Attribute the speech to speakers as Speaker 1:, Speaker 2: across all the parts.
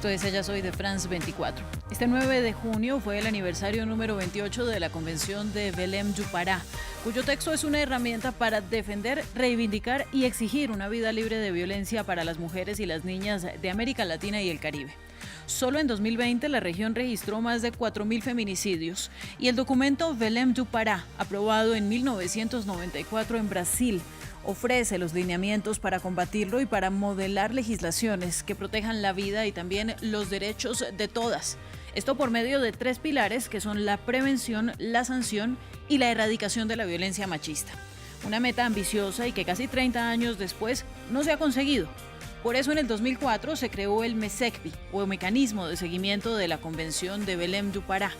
Speaker 1: Esto es Ella Soy de France 24. Este 9 de junio fue el aniversario número 28 de la Convención de Belém do Pará, cuyo texto es una herramienta para defender, reivindicar y exigir una vida libre de violencia para las mujeres y las niñas de América Latina y el Caribe. Solo en 2020 la región registró más de 4.000 feminicidios y el documento Belém do Pará, aprobado en 1994 en Brasil, ofrece los lineamientos para combatirlo y para modelar legislaciones que protejan la vida y también los derechos de todas. Esto por medio de 3 pilares que son la prevención, la sanción y la erradicación de la violencia machista. Una meta ambiciosa y que casi 30 años después no se ha conseguido. Por eso en el 2004 se creó el MESECBI, o Mecanismo de Seguimiento de la Convención de Belém do Pará,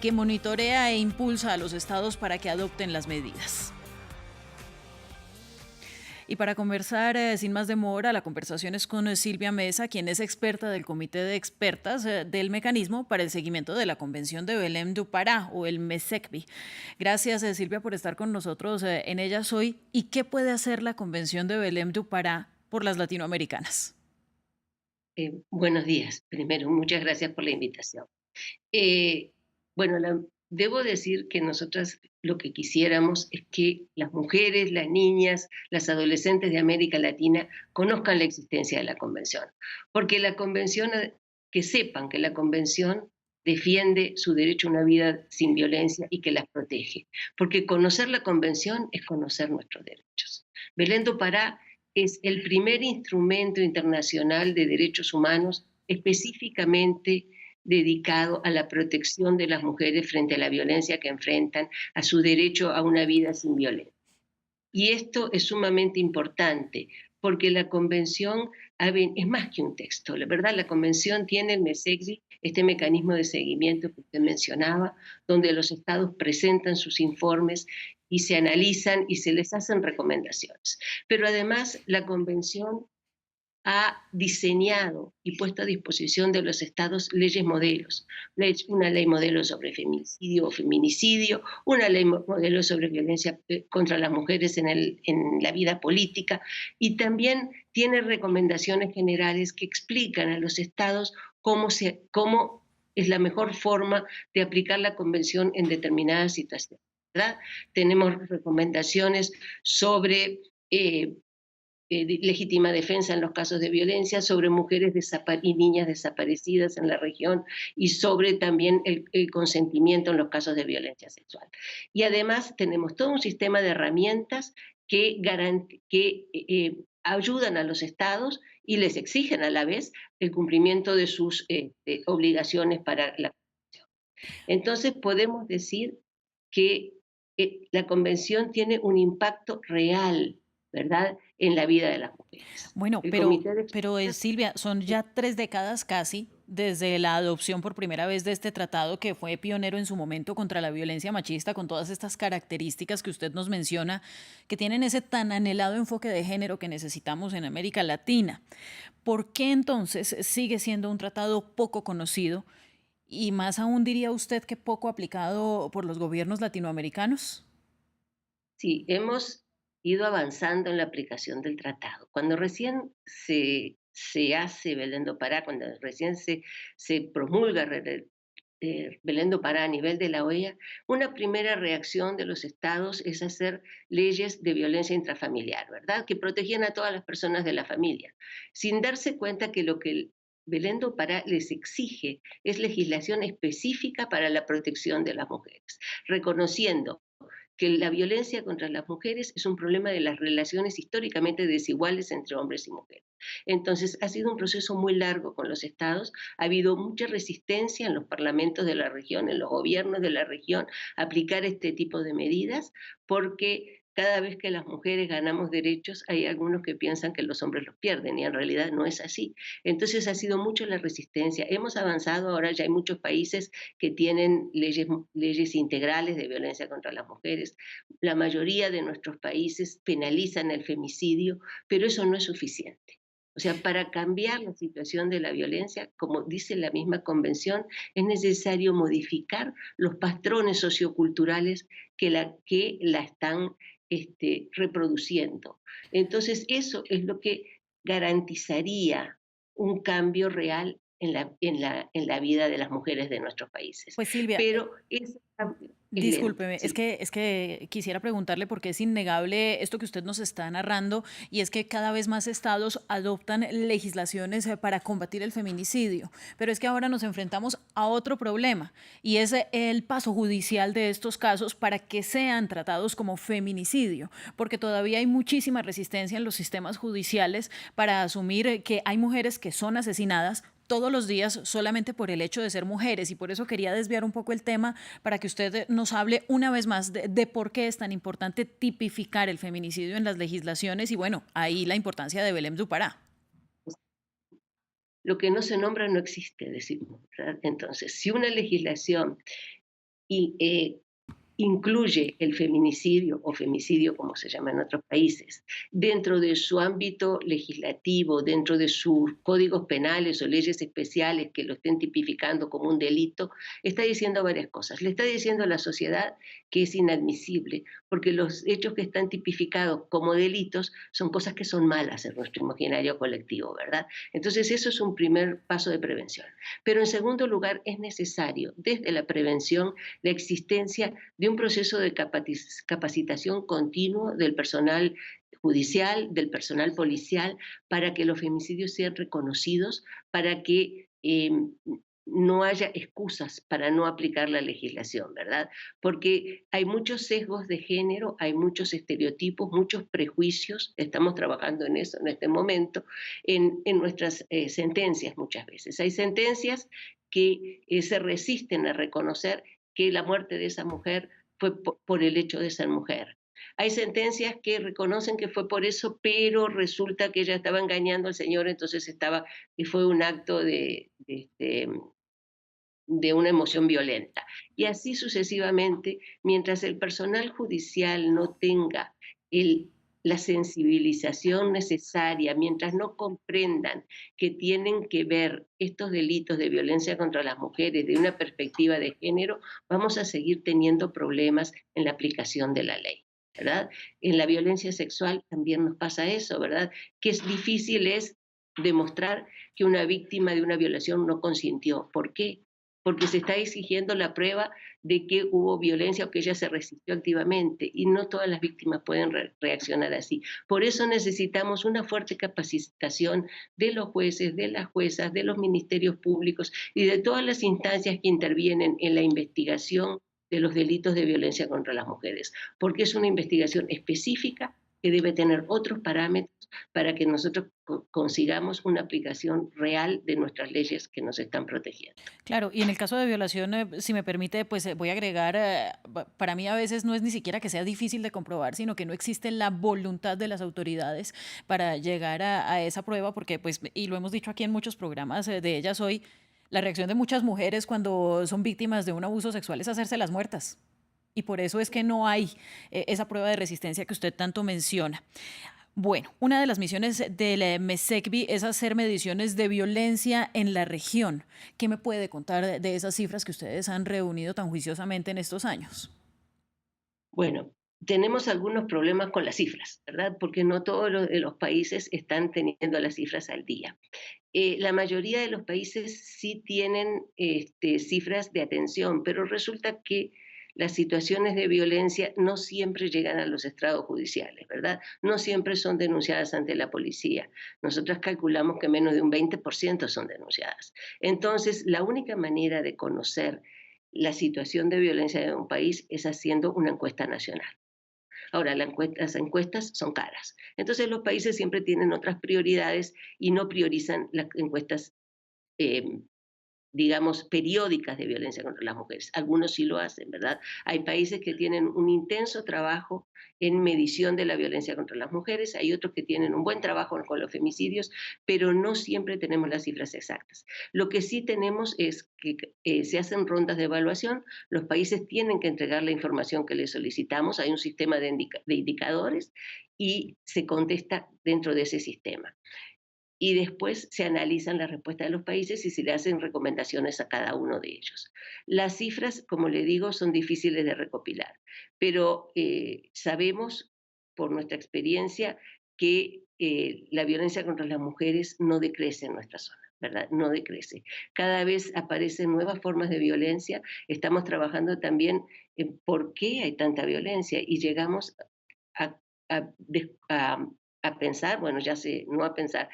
Speaker 1: que monitorea e impulsa a los estados para que adopten las medidas. Y para conversar sin más demora, la conversación es con Silvia Mesa, quien es experta del Comité de Expertas del Mecanismo para el Seguimiento de la Convención de Belém do Pará, o el MESECBI. Gracias, Silvia, por estar con nosotros en Ella Soy. ¿Y qué puede hacer la Convención de Belém do Pará por las latinoamericanas?
Speaker 2: Buenos días. Primero, muchas gracias por la invitación. Eh, bueno, debo decir que nosotras lo que quisiéramos es que las mujeres, las niñas, las adolescentes de América Latina conozcan la existencia de la Convención, porque la Convención, que sepan que la Convención defiende su derecho a una vida sin violencia y que las protege, porque conocer la Convención es conocer nuestros derechos. Belém do Pará es el primer instrumento internacional de derechos humanos específicamente dedicado a la protección de las mujeres frente a la violencia que enfrentan, a su derecho a una vida sin violencia. Y esto es sumamente importante porque la convención es más que un texto. La verdad, la convención tiene el MESECBI, este mecanismo de seguimiento que usted mencionaba, donde los estados presentan sus informes y se analizan y se les hacen recomendaciones. Pero además, la convención ha diseñado y puesto a disposición de los estados leyes modelos, una ley modelo sobre feminicidio o feminicidio, una ley modelo sobre violencia contra las mujeres en la vida política, y también tiene recomendaciones generales que explican a los estados cómo es la mejor forma de aplicar la convención en determinadas situaciones, ¿verdad? Tenemos recomendaciones sobre legítima defensa en los casos de violencia, sobre mujeres y niñas desaparecidas en la región y sobre también el consentimiento en los casos de violencia sexual. Y además tenemos todo un sistema de herramientas que ayudan a los estados y les exigen a la vez el cumplimiento de sus obligaciones para la convención. Entonces podemos decir que la convención tiene un impacto real, ¿verdad?, en la vida de las mujeres.
Speaker 1: Bueno,
Speaker 2: El
Speaker 1: pero,
Speaker 2: comité de
Speaker 1: pero
Speaker 2: expertas,
Speaker 1: Silvia, son ya 3 décadas casi desde la adopción por primera vez de este tratado que fue pionero en su momento contra la violencia machista, con todas estas características que usted nos menciona, que tienen ese tan anhelado enfoque de género que necesitamos en América Latina. ¿Por qué entonces sigue siendo un tratado poco conocido y más aún diría usted que poco aplicado por los gobiernos latinoamericanos?
Speaker 2: sí, hemos ido avanzando en la aplicación del tratado. Cuando recién se hace Belén do Pará, cuando recién se promulga Belén do Pará a nivel de la OEA, una primera reacción de los estados es hacer leyes de violencia intrafamiliar, ¿verdad?, que protegían a todas las personas de la familia, sin darse cuenta que lo que el Belén do Pará les exige es legislación específica para la protección de las mujeres, reconociendo que la violencia contra las mujeres es un problema de las relaciones históricamente desiguales entre hombres y mujeres. Entonces, ha sido un proceso muy largo con los estados, ha habido mucha resistencia en los parlamentos de la región, en los gobiernos de la región, a aplicar este tipo de medidas, porque cada vez que las mujeres ganamos derechos, hay algunos que piensan que los hombres los pierden, y en realidad no es así. Entonces, ha sido mucho la resistencia. Hemos avanzado, ahora ya hay muchos países que tienen leyes integrales de violencia contra las mujeres. La mayoría de nuestros países penalizan el femicidio, pero eso no es suficiente. O sea, para cambiar la situación de la violencia, como dice la misma convención, es necesario modificar los patrones socioculturales que la están reproduciendo. Entonces, eso es lo que garantizaría un cambio real en la vida de las mujeres de nuestros países.
Speaker 1: Pues Silvia,
Speaker 2: Pero es lento,
Speaker 1: discúlpeme,
Speaker 2: sí.
Speaker 1: es que quisiera preguntarle porque es innegable esto que usted nos está narrando y es que cada vez más estados adoptan legislaciones para combatir el feminicidio, pero es que ahora nos enfrentamos a otro problema y es el paso judicial de estos casos para que sean tratados como feminicidio, porque todavía hay muchísima resistencia en los sistemas judiciales para asumir que hay mujeres que son asesinadas todos los días solamente por el hecho de ser mujeres y por eso quería desviar un poco el tema para que usted nos hable una vez más de por qué es tan importante tipificar el feminicidio en las legislaciones y bueno, ahí la importancia de Belém do Pará.
Speaker 2: Lo que no se nombra no existe, decimos, ¿verdad? Entonces, si una legislación y, incluye el feminicidio o femicidio, como se llama en otros países, dentro de su ámbito legislativo, dentro de sus códigos penales o leyes especiales que lo estén tipificando como un delito, está diciendo varias cosas. Le está diciendo a la sociedad que es inadmisible, porque los hechos que están tipificados como delitos son cosas que son malas en nuestro imaginario colectivo, ¿verdad? Entonces, eso es un primer paso de prevención. Pero en segundo lugar, es necesario, desde la prevención, la existencia de un proceso de capacitación continuo del personal judicial, del personal policial, para que los femicidios sean reconocidos, para que no haya excusas para no aplicar la legislación, ¿verdad? Porque hay muchos sesgos de género, hay muchos estereotipos, muchos prejuicios, estamos trabajando en eso en este momento, en nuestras sentencias muchas veces. Hay sentencias que se resisten a reconocer que la muerte de esa mujer fue por el hecho de ser mujer. Hay sentencias que reconocen que fue por eso, pero resulta que ella estaba engañando al señor, entonces estaba, y fue un acto de una emoción violenta. Y así sucesivamente, mientras el personal judicial no tenga el, la sensibilización necesaria, mientras no comprendan que tienen que ver estos delitos de violencia contra las mujeres de una perspectiva de género, vamos a seguir teniendo problemas en la aplicación de la ley. ¿Verdad? En la violencia sexual también nos pasa eso, ¿verdad? Que es difícil es demostrar que una víctima de una violación no consintió. ¿Por qué? Porque se está exigiendo la prueba de que hubo violencia o que ella se resistió activamente y no todas las víctimas pueden reaccionar así. Por eso necesitamos una fuerte capacitación de los jueces, de las juezas, de los ministerios públicos y de todas las instancias que intervienen en la investigación de los delitos de violencia contra las mujeres, porque es una investigación específica que debe tener otros parámetros para que nosotros consigamos una aplicación real de nuestras leyes que nos están protegiendo.
Speaker 1: Claro, y en el caso de violación, si me permite, pues voy a agregar, para mí a veces no es ni siquiera que sea difícil de comprobar, sino que no existe la voluntad de las autoridades para llegar a esa prueba, porque pues, y lo hemos dicho aquí en muchos programas de ellas hoy, la reacción de muchas mujeres cuando son víctimas de un abuso sexual es hacerse las muertas. Y por eso es que no hay esa prueba de resistencia que usted tanto menciona. Bueno, una de las misiones del MESECBI es hacer mediciones de violencia en la región. ¿Qué me puede contar de esas cifras que ustedes han reunido tan juiciosamente en estos años?
Speaker 2: Bueno, tenemos algunos problemas con las cifras, ¿verdad? Porque no todos los países están teniendo las cifras al día. La mayoría de los países sí tienen cifras de atención, pero resulta que las situaciones de violencia no siempre llegan a los estrados judiciales, ¿verdad? No siempre son denunciadas ante la policía. Nosotros calculamos que menos de un 20% son denunciadas. Entonces, la única manera de conocer la situación de violencia de un país es haciendo una encuesta nacional. Ahora, las encuestas son caras. Entonces, los países siempre tienen otras prioridades y no priorizan las encuestas eh, digamos, periódicas de violencia contra las mujeres. Algunos sí lo hacen, ¿verdad? Hay países que tienen un intenso trabajo en medición de la violencia contra las mujeres, hay otros que tienen un buen trabajo con los femicidios, pero no siempre tenemos las cifras exactas. Lo que sí tenemos es que se hacen rondas de evaluación, los países tienen que entregar la información que les solicitamos, hay un sistema de indicadores y se contesta dentro de ese sistema y después se analizan las respuestas de los países y se le hacen recomendaciones a cada uno de ellos. Las cifras, como le digo, son difíciles de recopilar, pero sabemos por nuestra experiencia que la violencia contra las mujeres no decrece en nuestra zona. ¿verdad? No decrece. Cada vez aparecen nuevas formas de violencia. Estamos trabajando también en por qué hay tanta violencia y llegamos a, a pensar, bueno, ya sé, no a pensar,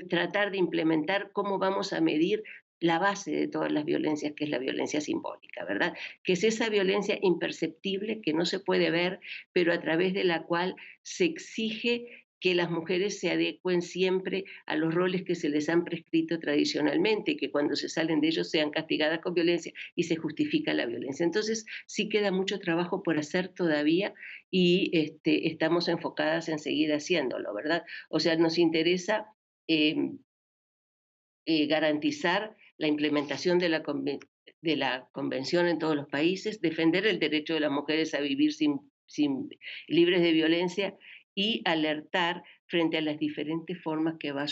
Speaker 2: tratar de implementar cómo vamos a medir la base de todas las violencias, que es la violencia simbólica, ¿verdad? Que es esa violencia imperceptible que no se puede ver, pero a través de la cual se exige que las mujeres se adecuen siempre a los roles que se les han prescrito tradicionalmente, y que cuando se salen de ellos sean castigadas con violencia y se justifica la violencia. Entonces, sí queda mucho trabajo por hacer todavía y estamos enfocadas en seguir haciéndolo, ¿verdad? O sea, nos interesa eh, garantizar la implementación de la convención en todos los países, defender el derecho de las mujeres a vivir libres de violencia y alertar frente a las diferentes formas que va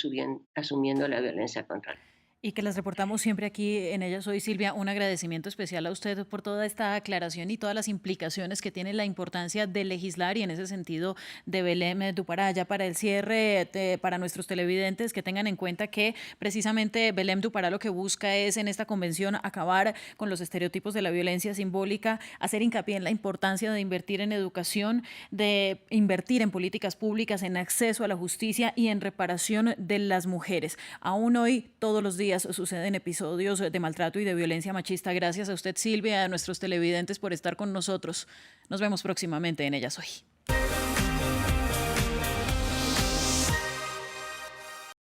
Speaker 2: asumiendo la violencia contra la mujer.
Speaker 1: Y que las reportamos siempre aquí en Ella Soy. Silvia, un agradecimiento especial a usted por toda esta aclaración y todas las implicaciones que tiene la importancia de legislar y en ese sentido de Belém do Pará. Ya para el cierre, para nuestros televidentes, que tengan en cuenta que precisamente Belém do Pará lo que busca es en esta convención acabar con los estereotipos de la violencia simbólica, hacer hincapié en la importancia de invertir en educación, de invertir en políticas públicas, en acceso a la justicia y en reparación de las mujeres. Aún hoy, todos los días suceden episodios de maltrato y de violencia machista. Gracias a usted, Silvia, a nuestros televidentes por estar con nosotros. Nos vemos próximamente en Ella Soy.